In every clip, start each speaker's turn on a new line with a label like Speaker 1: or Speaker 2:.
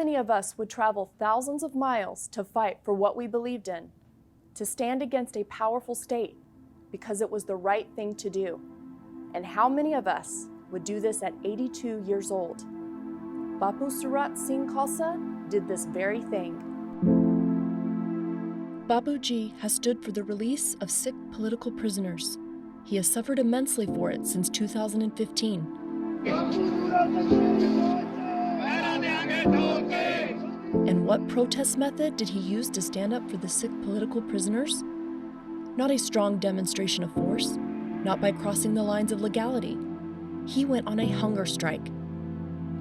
Speaker 1: many of us would travel thousands of miles to fight for what we believed in, to stand against a powerful state because it was the right thing to do? And how many of us would do this at 82 years old? Bapu Surat Singh Khalsa did this very thing. Bapuji has stood for the release of Sikh political prisoners. He has suffered immensely for it since 2015. And what protest method did he use to stand up for the Sikh political prisoners? Not a strong demonstration of force, not by crossing the lines of legality. He went on a hunger strike.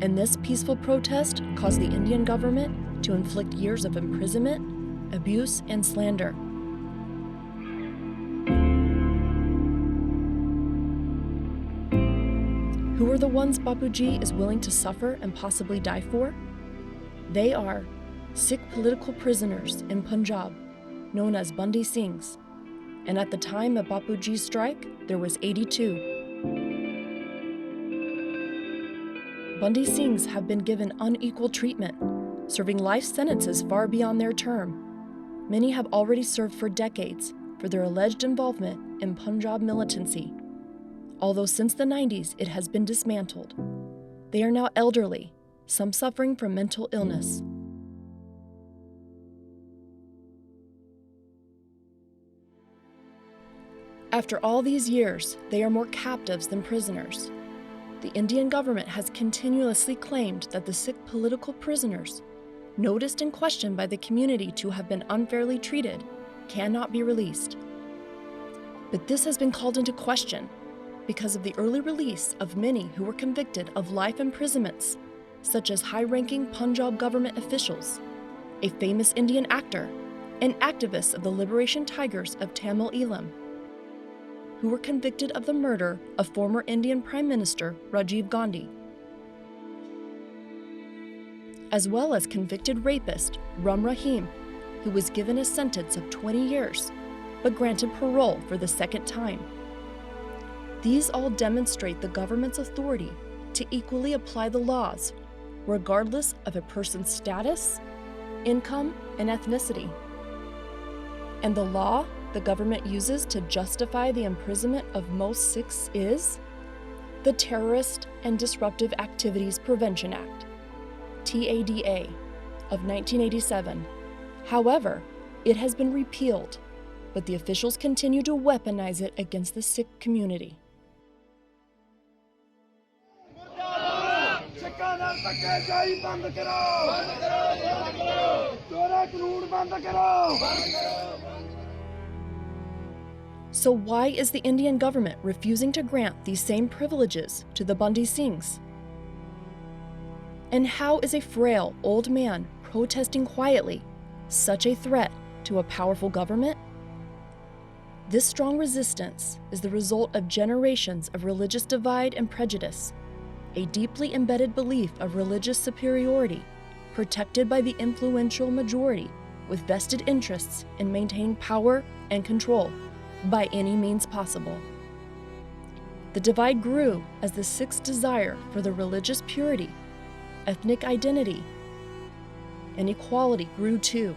Speaker 1: And this peaceful protest caused the Indian government to inflict years of imprisonment, abuse, and slander. Who are the ones Bapuji is willing to suffer and possibly die for? They are Sikh political prisoners in Punjab, known as Bandi Singhs. And at the time of Bapuji's strike, there was 82. Bandi Singhs have been given unequal treatment, serving life sentences far beyond their term. Many have already served for decades for their alleged involvement in Punjab militancy. Although since the 90s it has been dismantled. They are now elderly, some suffering from mental illness. After all these years, they are more captives than prisoners. The Indian government has continuously claimed that the Sikh political prisoners, noticed and questioned by the community to have been unfairly treated, cannot be released. But this has been called into question because of the early release of many who were convicted of life imprisonments, such as high-ranking Punjab government officials, a famous Indian actor, and activists of the Liberation Tigers of Tamil Eelam, who were convicted of the murder of former Indian Prime Minister Rajiv Gandhi, as well as convicted rapist Ram Rahim, who was given a sentence of 20 years, but granted parole for the second time. These all demonstrate the government's authority to equally apply the laws, regardless of a person's status, income, and ethnicity. And the law the government uses to justify the imprisonment of most Sikhs is the Terrorist and Disruptive Activities Prevention Act, TADA, of 1987. However, it has been repealed, but the officials continue to weaponize it against the Sikh community. So why is the Indian government refusing to grant these same privileges to the Bandi Singhs? And how is a frail old man protesting quietly such a threat to a powerful government? This strong resistance is the result of generations of religious divide and prejudice, a deeply embedded belief of religious superiority, protected by the influential majority with vested interests in maintaining power and control by any means possible. The divide grew as the Sikhs' desire for the religious purity, ethnic identity, and equality grew too.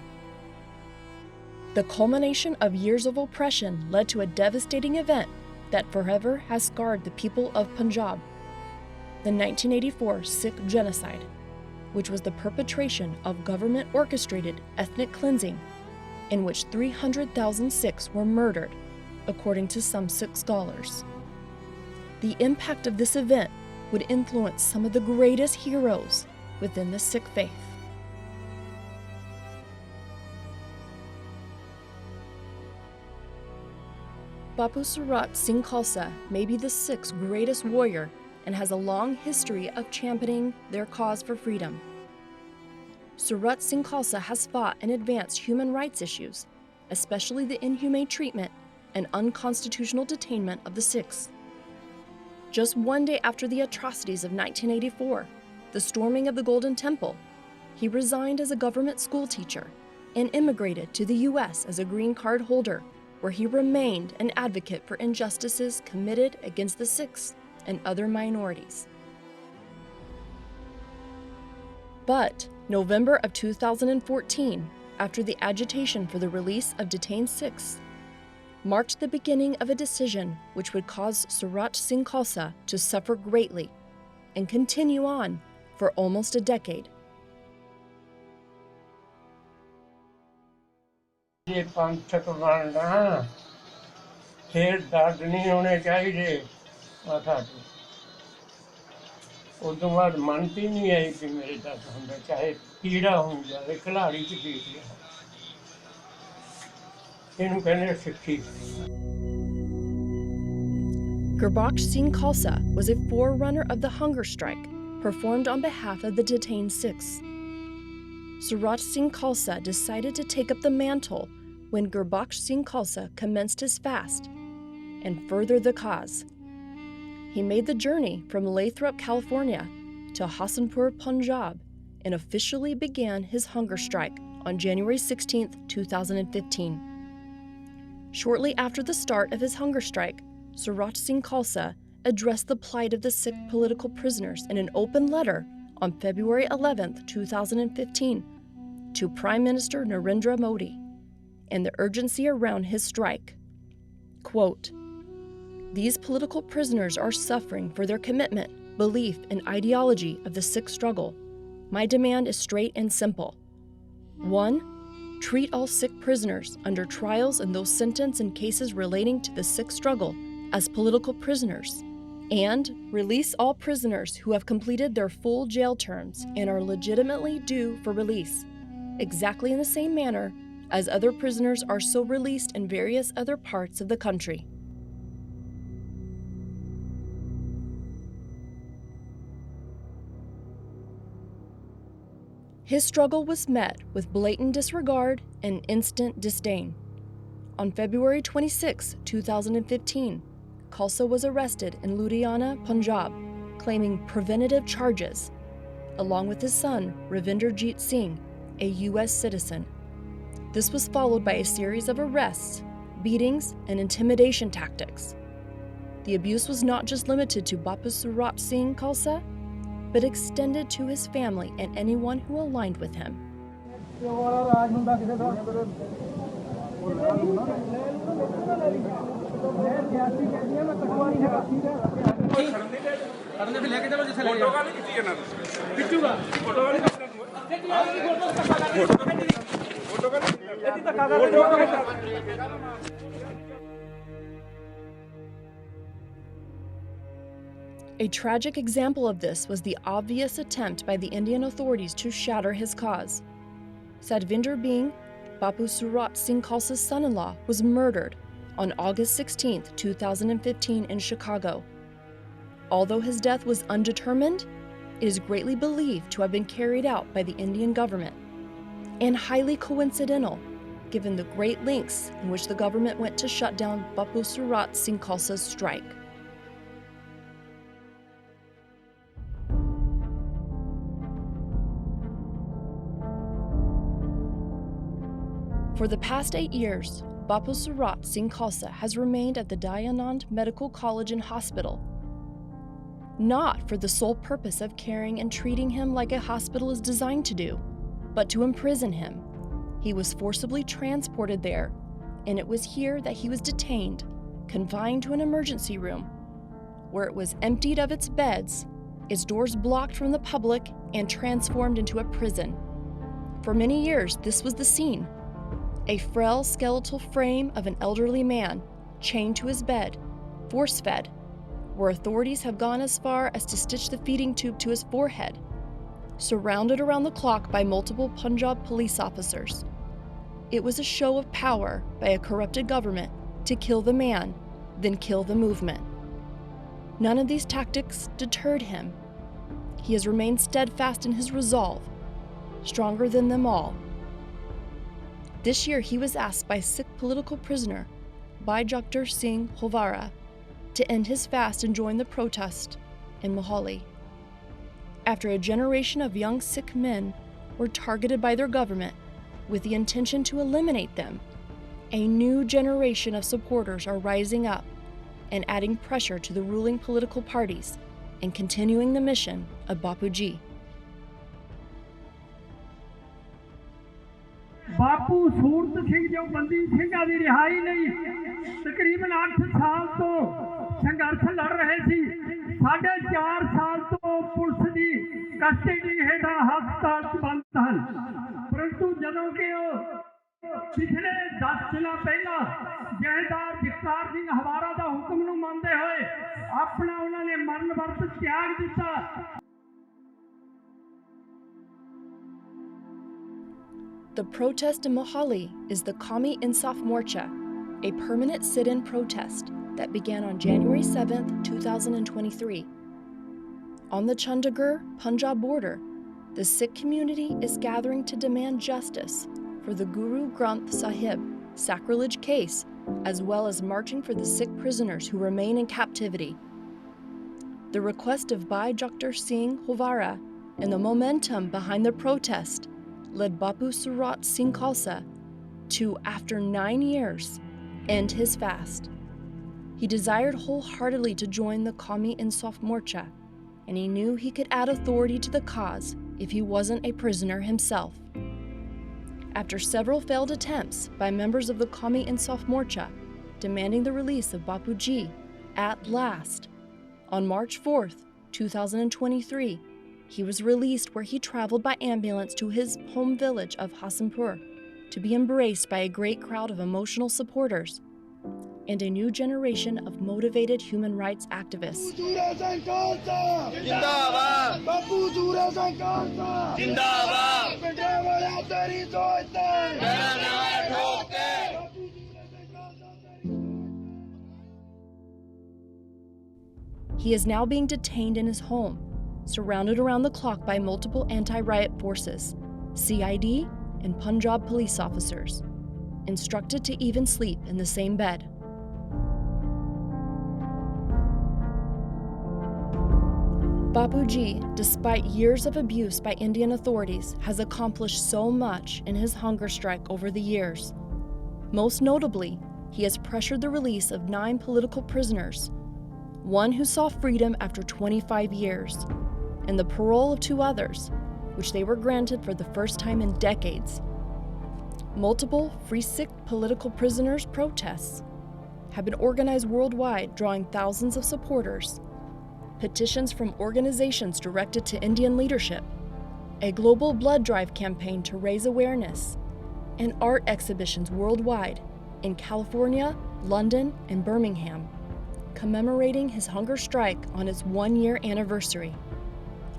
Speaker 1: The culmination of years of oppression led to a devastating event that forever has scarred the people of Punjab, the 1984 Sikh genocide, which was the perpetration of government-orchestrated ethnic cleansing in which 300,000 Sikhs were murdered, according to some Sikh scholars. The impact of this event would influence some of the greatest heroes within the Sikh faith. Bapu Surat Singh Khalsa may be the Sikhs' greatest warrior and has a long history of championing their cause for freedom. Surat Singh Khalsa has fought and advanced human rights issues, especially the inhumane treatment and unconstitutional detainment of the Sikhs. Just one day after the atrocities of 1984, the storming of the Golden Temple, he resigned as a government school teacher and immigrated to the U.S. as a green card holder, where he remained an advocate for injustices committed against the Sikhs and other minorities. But November of 2014, after the agitation for the release of detained Sikhs, marked the beginning of a decision which would cause Surat Singh Khalsa to suffer greatly and continue on for almost a decade.
Speaker 2: ये पंथक बनना फिर दर्द नहीं होने चाहिए माथा पे उਦੋਂ ਬਾਅਦ मनती नहीं आई कि मेरे दर्द होंगे चाहे पीड़ा हो जाए खिलाड़ी च पीड़ लिया इन्हों कहने सिक्खी
Speaker 1: Bapu Surat Khalsa was a forerunner of the hunger strike performed on behalf of the detained Sikhs. Surat Singh Khalsa decided to take up the mantle when Bapu Surat Khalsa commenced his fast and furthered the cause. He made the journey from Lathrop, California to Hassanpur, Punjab, and officially began his hunger strike on January 16, 2015. Shortly after the start of his hunger strike, Surat Singh Khalsa addressed the plight of the Sikh political prisoners in an open letter on February 11, 2015, to Prime Minister Narendra Modi and the urgency around his strike. Quote, "These political prisoners are suffering for their commitment, belief, and ideology of the Sikh struggle. My demand is straight and simple. 1. Treat all Sikh prisoners under trials and those sentenced in cases relating to the Sikh struggle as political prisoners, and release all prisoners who have completed their full jail terms and are legitimately due for release, exactly in the same manner as other prisoners are so released in various other parts of the country." His struggle was met with blatant disregard and instant disdain. On February 26, 2015, Khalsa was arrested in Ludhiana, Punjab, claiming preventative charges, along with his son, Ravinderjeet Singh, a U.S. citizen. This was followed by a series of arrests, beatings, and intimidation tactics. The abuse was not just limited to Bapu Surat Singh Khalsa, but extended to his family and anyone who aligned with him. A tragic example of this was the obvious attempt by the Indian authorities to shatter his cause. Sadvinder Singh, Bapu Surat Singh Khalsa's son-in-law, was murdered on August 16, 2015 in Chicago. Although his death was undetermined, it is greatly believed to have been carried out by the Indian government, and highly coincidental given the great lengths in which the government went to shut down Bapu Surat Singh Khalsa's strike. For the past 8 years, Bapu Surat Singh Khalsa has remained at the Dayanand Medical College and Hospital, not for the sole purpose of caring and treating him like a hospital is designed to do, but to imprison him. He was forcibly transported there, and it was here that he was detained, confined to an emergency room, where it was emptied of its beds, its doors blocked from the public, and transformed into a prison. For many years, this was the scene. A frail skeletal frame of an elderly man, chained to his bed, force-fed, where authorities have gone as far as to stitch the feeding tube to his forehead, surrounded around the clock by multiple Punjab police officers. It was a show of power by a corrupted government to kill the man, then kill the movement. None of these tactics deterred him. He has remained steadfast in his resolve, stronger than them all. This year, he was asked by Sikh political prisoner, by Jagtar Singh Hawara, to end his fast and join the protest in Mohali. After a generation of young Sikh men were targeted by their government with the intention to eliminate them, a new generation of supporters are rising up and adding pressure to the ruling political parties and continuing the mission of Bapuji.
Speaker 2: बापू सूरत सिंह जो बंदी ਸਿੰਘਾਂ ਦੀ रिहाई ਲਈ तकरीबन 8 साल तो संघर्ष लड़ रहे थे। 4.5 साल तो पुलिस की कस्टडी हेठ हस्पताल बंद हैं, परंतु जदों कि पिछले 10 दिन पहला जहदार जगतार सिंह हवारा का हुक्म नूं मनते हुए अपना उन्होंने मरण वर्त त्याग दिता।
Speaker 1: The protest in Mohali is the Qawmi Insaaf Morcha, a permanent sit-in protest that began on January 7, 2023. On the Chandigarh-Punjab border, the Sikh community is gathering to demand justice for the Guru Granth Sahib sacrilege case, as well as marching for the Sikh prisoners who remain in captivity. The request of Bhai Jagtar Singh Hawara and the momentum behind the protest led Bapu Surat Singh Khalsa to, after 9 years, end his fast. He desired wholeheartedly to join the Qawmi Insaaf Morcha, and he knew he could add authority to the cause if he wasn't a prisoner himself. After several failed attempts by members of the Qawmi Insaaf Morcha demanding the release of Bapu Ji, at last, on March 4th, 2023, he was released where he traveled by ambulance to his home village of Hassanpur to be embraced by a great crowd of emotional supporters and a new generation of motivated human rights activists.
Speaker 3: Bapu Surat Singh Khalsa Zindabad
Speaker 1: He is now being detained in his home, surrounded around the clock by multiple anti-riot forces, CID and Punjab police officers, instructed to even sleep in the same bed. Bapu Ji, despite years of abuse by Indian authorities, has accomplished so much in his hunger strike over the years. Most notably, he has pressured the release of 9 political prisoners, one who saw freedom after 25 years, and the parole of 2 others, which they were granted for the first time in decades. Multiple Free Sikh political prisoners' protests have been organized worldwide, drawing thousands of supporters. Petitions from organizations directed to Indian leadership, a global blood drive campaign to raise awareness, and art exhibitions worldwide in California, London, and Birmingham, commemorating his hunger strike on its 1-year anniversary.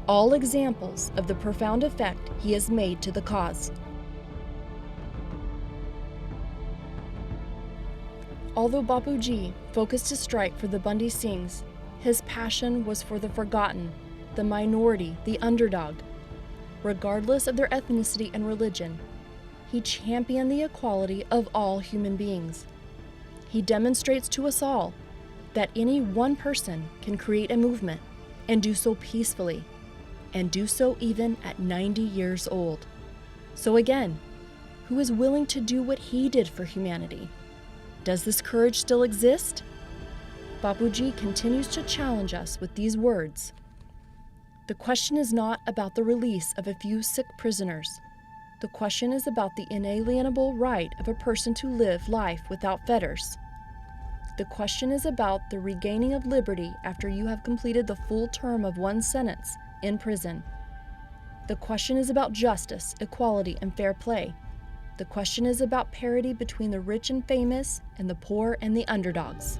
Speaker 1: All examples of the profound effect he has made to the cause. Although Bapu Ji focused his strike for the Bundy Singhs, his passion was for the forgotten, the minority, the underdog. Regardless of their ethnicity and religion, he championed the equality of all human beings. He demonstrates to us all that any one person can create a movement and do so peacefully, and do so even at 90 years old. So again, who is willing to do what he did for humanity? Does this courage still exist? Bapu Ji continues to challenge us with these words. The question is not about the release of a few Sikh prisoners. The question is about the inalienable right of a person to live life without fetters. The question is about the regaining of liberty after you have completed the full term of one's sentence in prison. The question is about justice, equality, and fair play. The question is about parity between the rich and famous and the poor and the underdogs.